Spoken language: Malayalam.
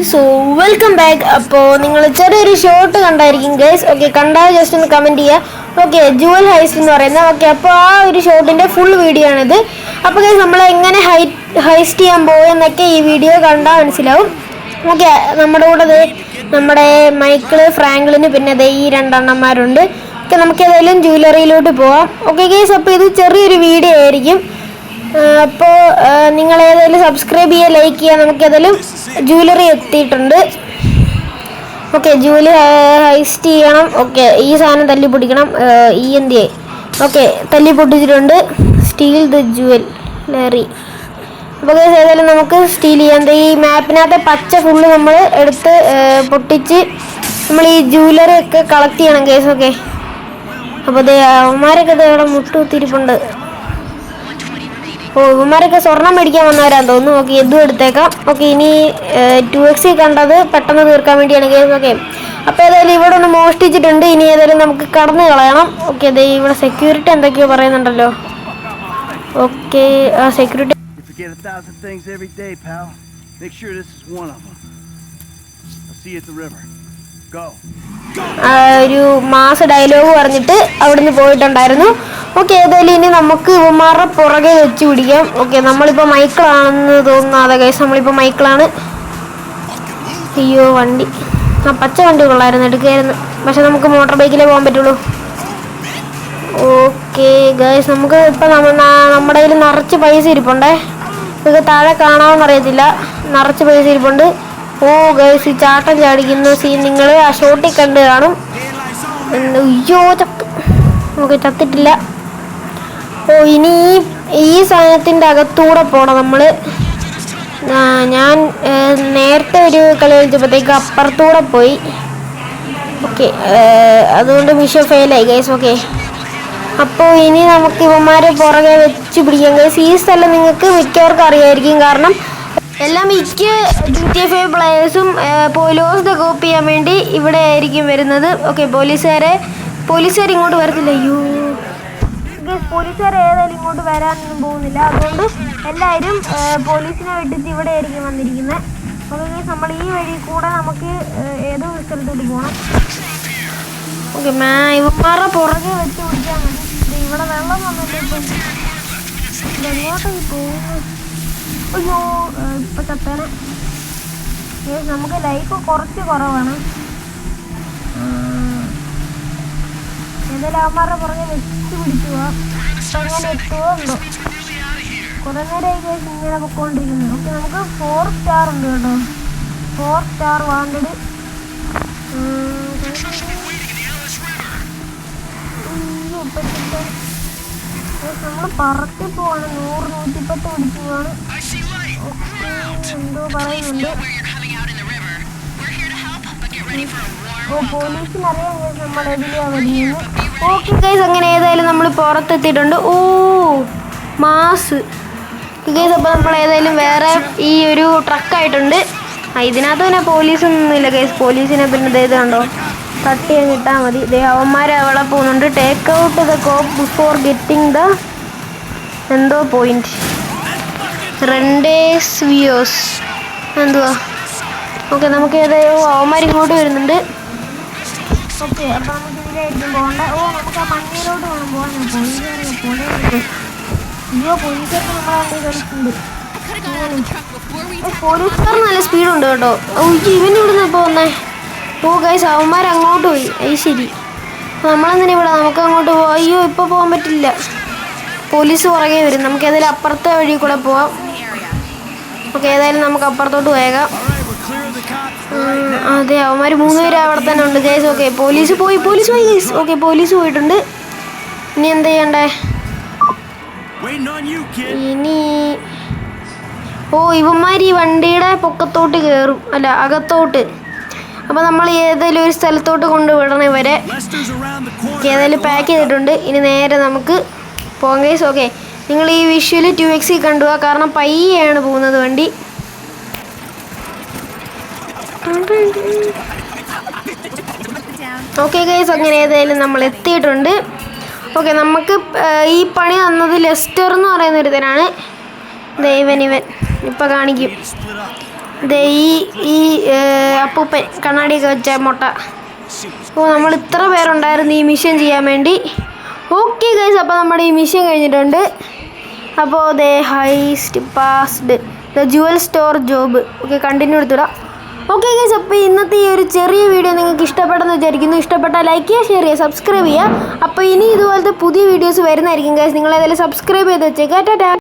So welcome back. അപ്പോൾ നിങ്ങൾ ചെറിയൊരു ഷോർട്ട് കണ്ടായിരിക്കും ഗൈസ്. ഓക്കെ, കണ്ടാൽ ജസ്റ്റ് ഒന്ന് കമൻറ്റ് ചെയ്യുക. ഓക്കെ, ജുവൽ ഹൈസ്റ്റ് എന്ന് പറയുന്നത്. ഓക്കെ, അപ്പോൾ ആ ഒരു ഷോർട്ടിൻ്റെ ഫുൾ വീഡിയോ ആണിത്. അപ്പോൾ ഗൈസ് നമ്മൾ എങ്ങനെ ഹൈസ്റ്റ് ചെയ്യാൻ പോകുമെന്നൊക്കെ ഈ വീഡിയോ കണ്ടാൽ മനസ്സിലാവും. ഓക്കെ, നമ്മുടെ കൂടെ നമ്മുടെ മൈക്കിള്, ഫ്രാങ്ക്ലിന്, പിന്നെ ഈ രണ്ടെണ്ണന്മാരുണ്ട്. ഓക്കെ, നമുക്ക് ഏതായാലും ജ്വല്ലറിയിലോട്ട് പോവാം. ഓക്കെ ഗൈസ്, അപ്പോൾ ഇത് ചെറിയൊരു വീഡിയോ ആയിരിക്കും. അപ്പോൾ നിങ്ങൾ ഏതായാലും സബ്സ്ക്രൈബ് ചെയ്യുക, ലൈക്ക് ചെയ്യുക. നമുക്ക് ഏതായാലും ജ്വല്ലറി എത്തിയിട്ടുണ്ട്. ഓക്കെ, ജ്വല്ലറി ഹൈസ്റ്റ് ചെയ്യണം. ഓക്കെ, ഈ സാധനം തല്ലി പൊട്ടിക്കണം. ഈ എന്തിയെ ഓക്കെ തല്ലി പൊട്ടിച്ചിട്ടുണ്ട്. Steel the jewellery. അപ്പോൾ ഏതായാലും നമുക്ക് സ്റ്റീൽ ചെയ്യാം. ഈ മാപ്പിനകത്തെ പച്ച ഫുള്ള് നമ്മൾ എടുത്ത് പൊട്ടിച്ച് നമ്മൾ ഈ ജ്വല്ലറി ഒക്കെ കളക്ട് ചെയ്യണം കേസ്. ഓക്കെ, അപ്പോൾ അവന്മാരൊക്കെ ഇവിടെ മുട്ടുകുത്തിരിപ്പുണ്ട്. ഓ, ഇവന്മാരൊക്കെ സ്വർണം മേടിക്കാൻ വന്നവരാന്ന് തോന്നുന്നു. ഓക്കെ, ഇതും എടുത്തേക്കാം. ഓക്കെ, ഇനി 2x കണ്ടത് പെട്ടെന്ന് തീർക്കാൻ വേണ്ടിയാണ് കേസ്. ഓക്കെ, അപ്പോൾ ഏതായാലും ഇവിടെ ഒന്ന് മോഷ്ടിച്ചിട്ടുണ്ട്. ഇനി ഏതായാലും നമുക്ക് കടന്നു കളയണം. ഓക്കെ, അതെ ഇവിടെ സെക്യൂരിറ്റി എന്തൊക്കെയോ പറയുന്നുണ്ടല്ലോ. ഓക്കെ, സെക്യൂരിറ്റി ഒരു മാസ ഡയലോഗ് പറഞ്ഞിട്ട് അവിടുന്ന് പോയിട്ടുണ്ടായിരുന്നു. ഓക്കെ, ഏതായാലും ഇനി നമുക്ക് ഇവന്മാരുടെ പുറകെ വെച്ച് പിടിക്കാം. ഓക്കെ, നമ്മളിപ്പോൾ മൈക്കിളാണെന്ന് തോന്നുന്നു. കേസ് നമ്മളിപ്പോൾ മൈക്കിളാണ്. അയ്യോ, വണ്ടി പച്ച വണ്ടി കൊള്ളായിരുന്നു, എടുക്കായിരുന്നു. പക്ഷെ നമുക്ക് മോട്ടോർ ബൈക്കിലേ പോകാൻ പറ്റുള്ളൂ. ഓക്കെ ഗൈസ്, നമുക്ക് ഇപ്പം നമ്മുടെ കയ്യിൽ നിറച്ച് പൈസ ഇരിപ്പുണ്ടേ. ഇത് താഴെ കാണാമെന്ന് അറിയത്തില്ല, നിറച്ച് പൈസ ഇരിപ്പുണ്ട്. ഓ ഗൈസ്, ഈ ചാട്ടം ചാടിക്കുന്ന സീൻ നിങ്ങൾ ആ ഷോട്ടിൽ കണ്ട് കാണും. അയ്യോ, ഓക്കെ ചത്തിട്ടില്ല. ഓ, ഇനി ഈ സാധനത്തിൻ്റെ അകത്തൂടെ പോകണം നമ്മൾ. ഞാൻ നേരത്തെ ഒരു കളി കളിച്ചപ്പോഴത്തേക്ക് അപ്പുറത്തൂടെ പോയി. ഓക്കെ, അതുകൊണ്ട് മിഷൻ ഫെയിലായി ഗൈസ്. ഓക്കെ, അപ്പോൾ ഇനി നമുക്ക് ഇവന്മാരെ പുറകെ വെച്ച് പിടിക്കാം ഗൈസ്. ഈ സ്ഥലം നിങ്ങൾക്ക് മിക്കവർക്കും അറിയായിരിക്കും, കാരണം എല്ലാം മിക്ക GTA 5 പ്ലേയേഴ്സും പോലീസിനെ കോപ്പി ചെയ്യാൻ വേണ്ടി ഇവിടെ ആയിരിക്കും വരുന്നത്. ഓക്കെ, പോലീസുകാർ ഇങ്ങോട്ട് വരത്തില്ല. അയ്യോ, പോലീസുകാർ ഏതായാലും ഇങ്ങോട്ട് വരാനൊന്നും പോകുന്നില്ല. അതുകൊണ്ട് എല്ലാവരും പോലീസിനെ വിട്ടിട്ട് ഇവിടെ ആയിരിക്കും വന്നിരിക്കുന്നത്. അപ്പോൾ നമ്മൾ ഈ വഴി കൂടെ നമുക്ക് ഏതോ ഒരു സ്ഥലത്തോട്ട് പോകണം. ഓക്കെ, ഇവന്മാരുടെ പുറകെ വെച്ച് പിടിക്കാൻ മതി. ഇവിടെ വെള്ളം വന്നിട്ട് ഇപ്പം ഇതെങ്ങോട്ടായി പോകുന്നു? അയ്യോ, ഇപ്പം ചത്തേനെ. നമുക്ക് ലൈഫ് കുറച്ച് കുറവാണ്. ഏതായാലും അവന്മാരുടെ പുറകെ വെച്ച് പിടിച്ചു പോവാം. ഇപ്പം എങ്ങനെ എത്തുമോ ഉണ്ടോ? കുറേ നേരമായി കേസ് ഇങ്ങനെ പൊക്കോണ്ടിരിക്കുന്നത്. ഓക്കെ, നമുക്ക് 4 സ്റ്റാർ ഉണ്ട് കേട്ടോ. 4 സ്റ്റാർ വാണ്ടഡ്. നമ്മൾ പറത്തി പോവാണ്. 100 110 പിടിച്ചു പോവാണ്. എന്തോ പറയുന്നുണ്ട്. ഓ, പോലീസിനറിയാം നമ്മൾ എതിലെയാണ് വരുന്നത്. ഓക്കെ ഗൈസ്, അങ്ങനെ ഏതായാലും നമ്മൾ പുറത്തെത്തിയിട്ടുണ്ട്. ഓ, മാസ് ഗൈസ്. അപ്പോൾ നമ്മൾ ഏതായാലും വേറെ ഈ ഒരു ട്രക്കായിട്ടുണ്ട്. ഇതിനകത്ത് പിന്നെ പോലീസൊന്നുമില്ല ഗൈസ്. പോലീസിനെ പിന്നെ ഇത് കണ്ടോ, തട്ടി കിട്ടാൽ മതി. അവന്മാർ അവിടെ പോകുന്നുണ്ട്. Take out the cop before getting the എന്തോ പോയിന്റ്. റെൻഡേസ് വ്യൂസ് എന്തുവാ? ഓക്കെ, നമുക്ക് ഏതായാലും അവന്മാർ ഇങ്ങോട്ട് വരുന്നുണ്ട്. ഓക്കെ, അപ്പോൾ നമുക്ക് ഇതിലായിരിക്കും പോകണ്ട. ഓ, നമുക്ക് ആ മണ്ണിലോട്ട് വേണം പോകാൻ. അയ്യോ, പോലീസുകാർക്ക് നമ്മളെ വണ്ടി കളിക്കുന്നുണ്ട്. പോലീസുകാർ നല്ല സ്പീഡുണ്ട് കേട്ടോ. ഇവനിവിടുന്ന് ഇപ്പോൾ വന്നേ. ഓ ഗൈസ്, അവന്മാർ അങ്ങോട്ട് പോയി. ശരി, നമ്മളെന്തിനാ ഇവിടെ? നമുക്ക് അങ്ങോട്ട് പോവാം. അയ്യോ, ഇപ്പോൾ പോകാൻ പറ്റില്ല, പോലീസ് പുറകെ വരും. നമുക്ക് ഏതായാലും അപ്പുറത്തെ വഴി കൂടെ പോവാം. ഓക്കെ, ഏതായാലും നമുക്ക് അപ്പുറത്തോട്ട് പോയേക്കാം. അതെ, അവന്മാർ 3 പേര് അവിടെ തന്നെ ഉണ്ട് ഗൈസ്. ഓക്കെ, പോലീസ് പോയി ഗൈസ്. ഓക്കെ, പോലീസ് പോയിട്ടുണ്ട്. ഇനി എന്താ ചെയ്യണ്ടേ? ഇനി ഇവന്മാർ ഈ വണ്ടിയുടെ പൊക്കത്തോട്ട് കയറും, അല്ല അകത്തോട്ട്. അപ്പോൾ നമ്മൾ ഏതെങ്കിലും ഒരു സ്ഥലത്തോട്ട് കൊണ്ടുവിടണം ഇവരെ. ഏതായാലും പാക്ക് ചെയ്തിട്ടുണ്ട്. ഇനി നേരെ നമുക്ക് പോകാം ഗൈസ്. ഓക്കെ, നിങ്ങൾ ഈ വിഷ്വൽ 2x കണ്ടുപോകുക, കാരണം പയ്യാണ് പോകുന്നത് വണ്ടി. ഓക്കെ ഗൈസ്, അങ്ങനെ ഏതായാലും നമ്മൾ എത്തിയിട്ടുണ്ട്. ഓക്കെ, നമുക്ക് ഈ പണി തന്നത് ലെസ്റ്റർ എന്ന് പറയുന്ന ഒരുത്തനാണ്. ഇവൻ ഇപ്പം കാണിക്കും. ദേ ഈ അപ്പൂപ്പൻ കണ്ണാടിയൊക്കെ വെച്ച മുട്ട. അപ്പോൾ നമ്മൾ ഇത്ര പേരുണ്ടായിരുന്നു ഈ മിഷൻ ചെയ്യാൻ വേണ്ടി. ഓക്കെ ഗൈസ്, അപ്പോൾ നമ്മുടെ ഈ മിഷൻ കഴിഞ്ഞിട്ടുണ്ട്. അപ്പോൾ the heist passed the jewel store job. Okay, continue എടുത്തിടാം. ഓക്കെ ഗൈസ്, അപ്പോൾ ഇന്നത്തെ ഈ ഒരു ചെറിയ വീഡിയോ നിങ്ങൾക്ക് ഇഷ്ടപ്പെട്ടെന്ന് വിചാരിക്കുന്നു. ഇഷ്ടപ്പെട്ടാൽ ലൈക്ക് ചെയ്യുക, ഷെയർ ചെയ്യുക, സബ്സ്ക്രൈബ് ചെയ്യുക. അപ്പോൾ ഇനി ഇതുപോലത്തെ പുതിയ വീഡിയോസ് വരുന്നതായിരിക്കും ഗൈസ്. നിങ്ങൾ ഏതായാലും സബ്സ്ക്രൈബ് ചെയ്ത് വെച്ചേക്കാം. ടാറ്റാ.